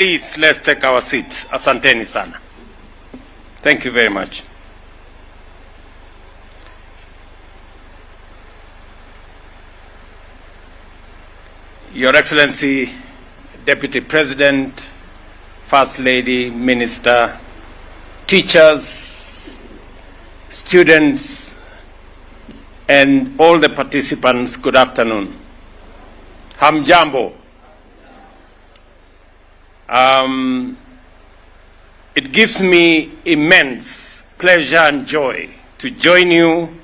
Please, let's take our seats. Asanteni sana. Thank you very much. Your Excellency, Deputy President, First Lady, Minister, teachers, students, and all the participants, good afternoon. Hamjambo. It gives me immense pleasure and joy to join you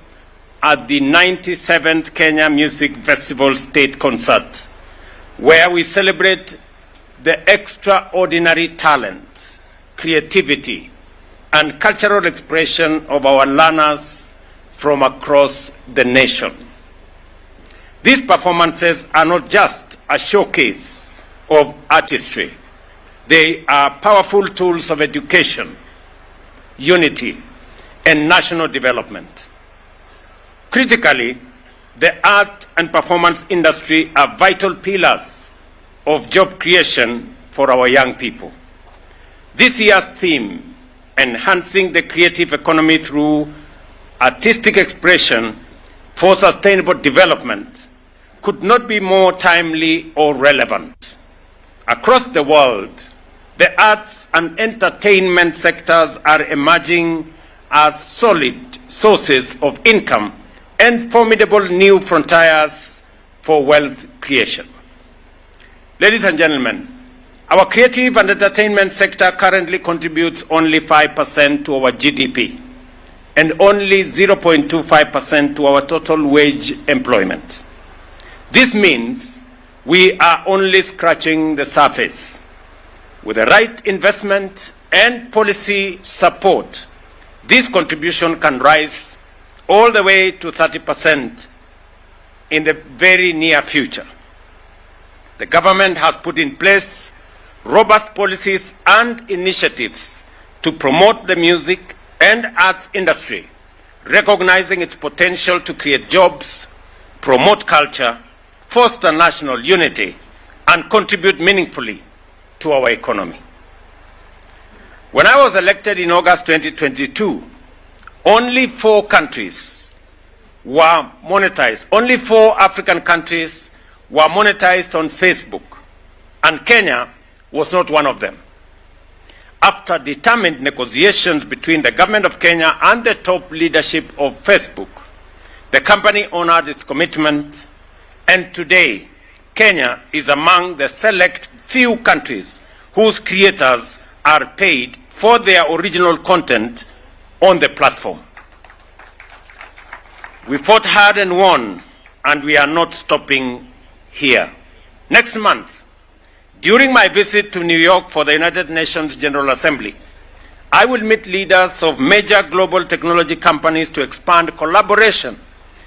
at the 97th Kenya Music Festival State Concert, where we celebrate the extraordinary talent, creativity, and cultural expression of our learners from across the nation. These performances are not just a showcase of artistry. They are powerful tools of education, unity, and national development. Critically, the art and performance industry are vital pillars of job creation for our young people. This year's theme, enhancing the creative economy through artistic expression for sustainable development, could not be more timely or relevant. Across the world, the arts and entertainment sectors are emerging as solid sources of income and formidable new frontiers for wealth creation. Ladies and gentlemen, our creative and entertainment sector currently contributes only 5% to our GDP and only 0.25% to our total wage employment. This means we are only scratching the surface. With the right investment and policy support, this contribution can rise all the way to 30% in the very near future. The government has put in place robust policies and initiatives to promote the music and arts industry, recognizing its potential to create jobs, promote culture, foster national unity, and contribute meaningfully to our economy. When I was elected in August 2022, only 4 countries were monetized. Only 4 African countries were monetized on Facebook, and Kenya was not one of them. After determined negotiations between the government of Kenya and the top leadership of Facebook, the company honored its commitment, and today, Kenya is among the select few countries whose creators are paid for their original content on the platform. We fought hard and won, and we are not stopping here. Next month, during my visit to New York for the United Nations General Assembly, I will meet leaders of major global technology companies to expand collaboration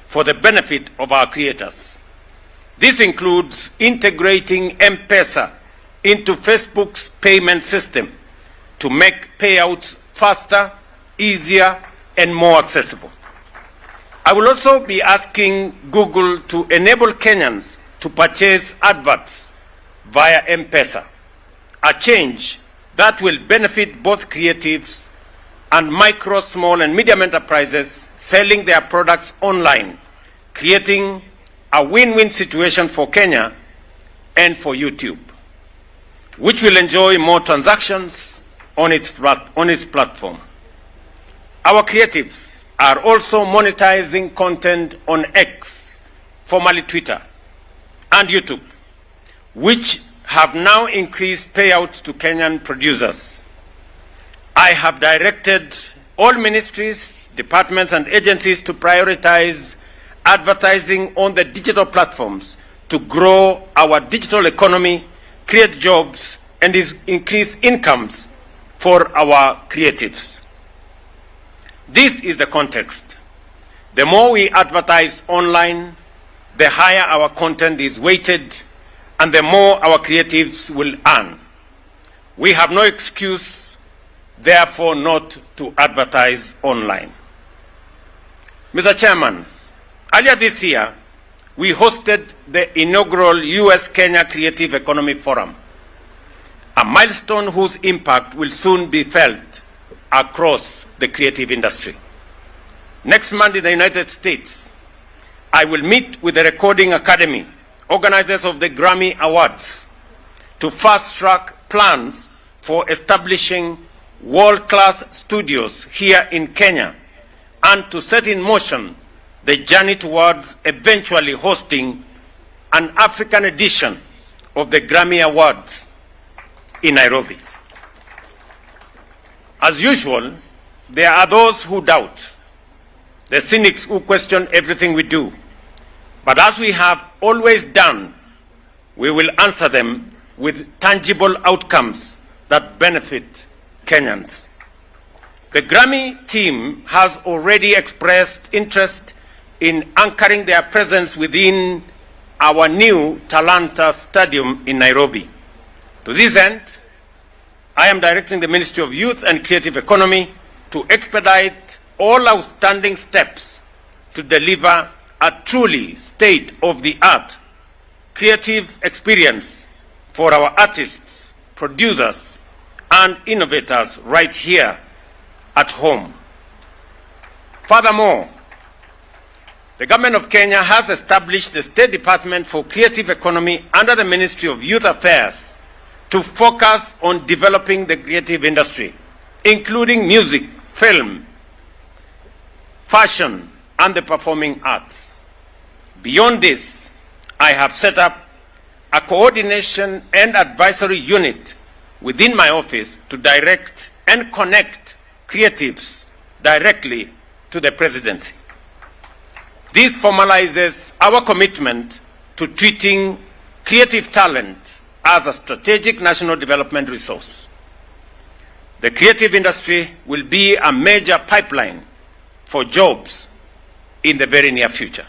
for the benefit of our creators. This includes integrating M-Pesa into Facebook's payment system to make payouts faster, easier, and more accessible. I will also be asking Google to enable Kenyans to purchase adverts via M-Pesa, a change that will benefit both creatives and micro, small, and medium enterprises selling their products online, creating a win-win situation for Kenya and for YouTube, which will enjoy more transactions on its platform. Our creatives are also monetizing content on X, formerly Twitter, and YouTube, which have now increased payouts to Kenyan producers. I have directed all ministries, departments, and agencies to prioritize advertising on the digital platforms to grow our digital economy, create jobs, and increase incomes for our creatives. This is the context. The more we advertise online, the higher our content is weighted, and the more our creatives will earn. We have no excuse, therefore, not to advertise online. Mr. Chairman, earlier this year, we hosted the inaugural US-Kenya Creative Economy Forum, a milestone whose impact will soon be felt across the creative industry. Next month in the United States, I will meet with the Recording Academy, organizers of the Grammy Awards, to fast-track plans for establishing world-class studios here in Kenya and to set in motion the journey towards eventually hosting an African edition of the Grammy Awards in Nairobi. As usual, there are those who doubt, the cynics who question everything we do. But as we have always done, we will answer them with tangible outcomes that benefit Kenyans. The Grammy team has already expressed interest in anchoring their presence within our new Talanta Stadium in Nairobi. To this end, I am directing the Ministry of Youth and Creative Economy to expedite all outstanding steps to deliver a truly state-of-the-art creative experience for our artists, producers, and innovators right here at home. Furthermore, the Government of Kenya has established the State Department for Creative Economy under the Ministry of Youth Affairs to focus on developing the creative industry, including music, film, fashion, and the performing arts. Beyond this, I have set up a coordination and advisory unit within my office to direct and connect creatives directly to the presidency. This formalizes our commitment to treating creative talent as a strategic national development resource. The creative industry will be a major pipeline for jobs in the very near future.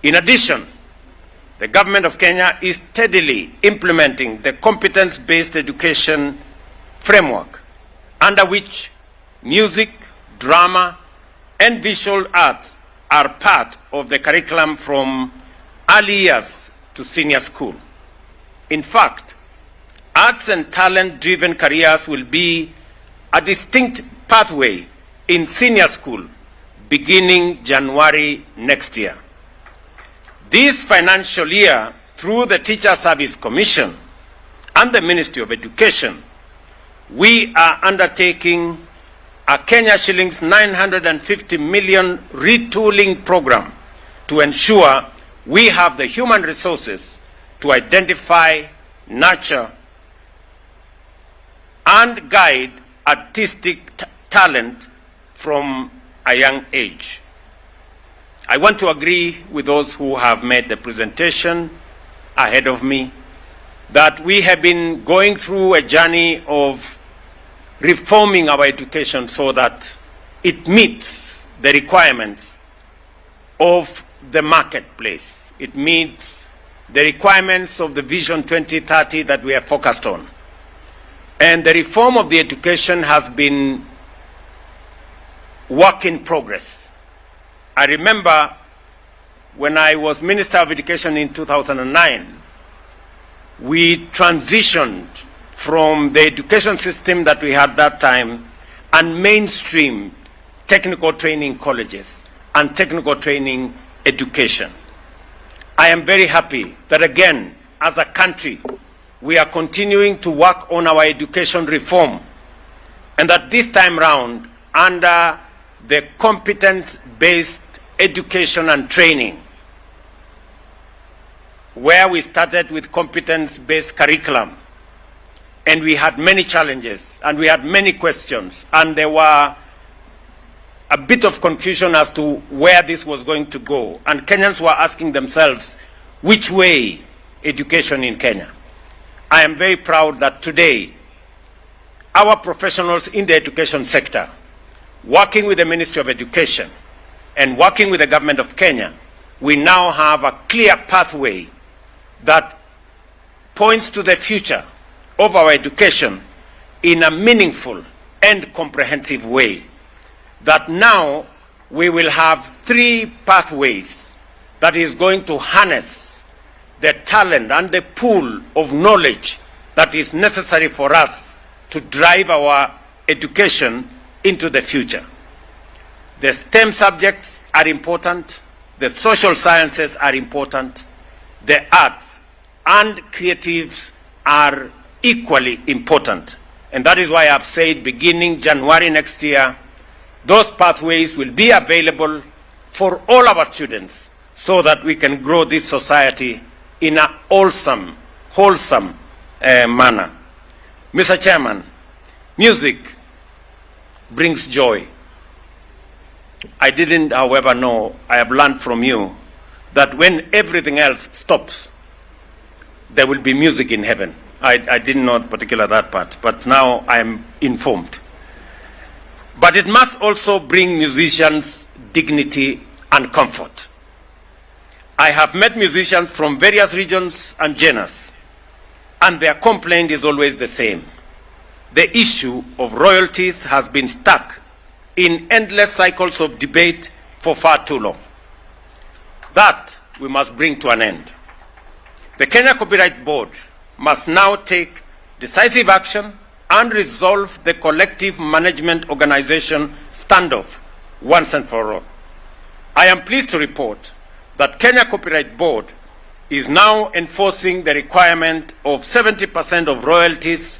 In addition, the Government of Kenya is steadily implementing the competence-based education framework, under which music, drama, and visual arts are part of the curriculum from early years to senior school. In fact, arts and talent-driven careers will be a distinct pathway in senior school beginning January next year. This financial year, through the Teacher Service Commission and the Ministry of Education, we are undertaking a Kenya shillings 950 million retooling program to ensure we have the human resources to identify, nurture, and guide artistic talent from a young age. I want to agree with those who have made the presentation ahead of me that we have been going through a journey of reforming our education so that it meets the requirements of the marketplace. It meets the requirements of the Vision 2030 that we are focused on. And the reform of the education has been work in progress. I remember when I was Minister of Education in 2009, we transitioned from the education system that we had that time and mainstreamed technical training colleges and technical training education. I am very happy that again, as a country, we are continuing to work on our education reform, and that this time round, under the competence-based education and training, where we started with competence-based curriculum, and we had many challenges, and we had many questions, and there were a bit of confusion as to where this was going to go, and Kenyans were asking themselves, which way education in Kenya? I am very proud that today, our professionals in the education sector, working with the Ministry of Education and working with the Government of Kenya, we now have a clear pathway that points to the future of our education in a meaningful and comprehensive way. That now we will have 3 pathways that is going to harness the talent and the pool of knowledge that is necessary for us to drive our education into the future. The STEM subjects are important, the social sciences are important, the arts and creatives are equally important. And that is why I've said beginning January next year, those pathways will be available for all our students so that we can grow this society in a wholesome manner. Mr. Chairman, music brings joy. I didn't, however, know, I have learned from you that when everything else stops, there will be music in heaven. I didn't know particularly that part, but now I am informed. But it must also bring musicians dignity and comfort. I have met musicians from various regions and genres, and their complaint is always the same. The issue of royalties has been stuck in endless cycles of debate for far too long. That we must bring to an end. The Kenya Copyright Board must now take decisive action and resolve the collective management organization standoff once and for all. I am pleased to report that Kenya Copyright Board is now enforcing the requirement of 70% of royalties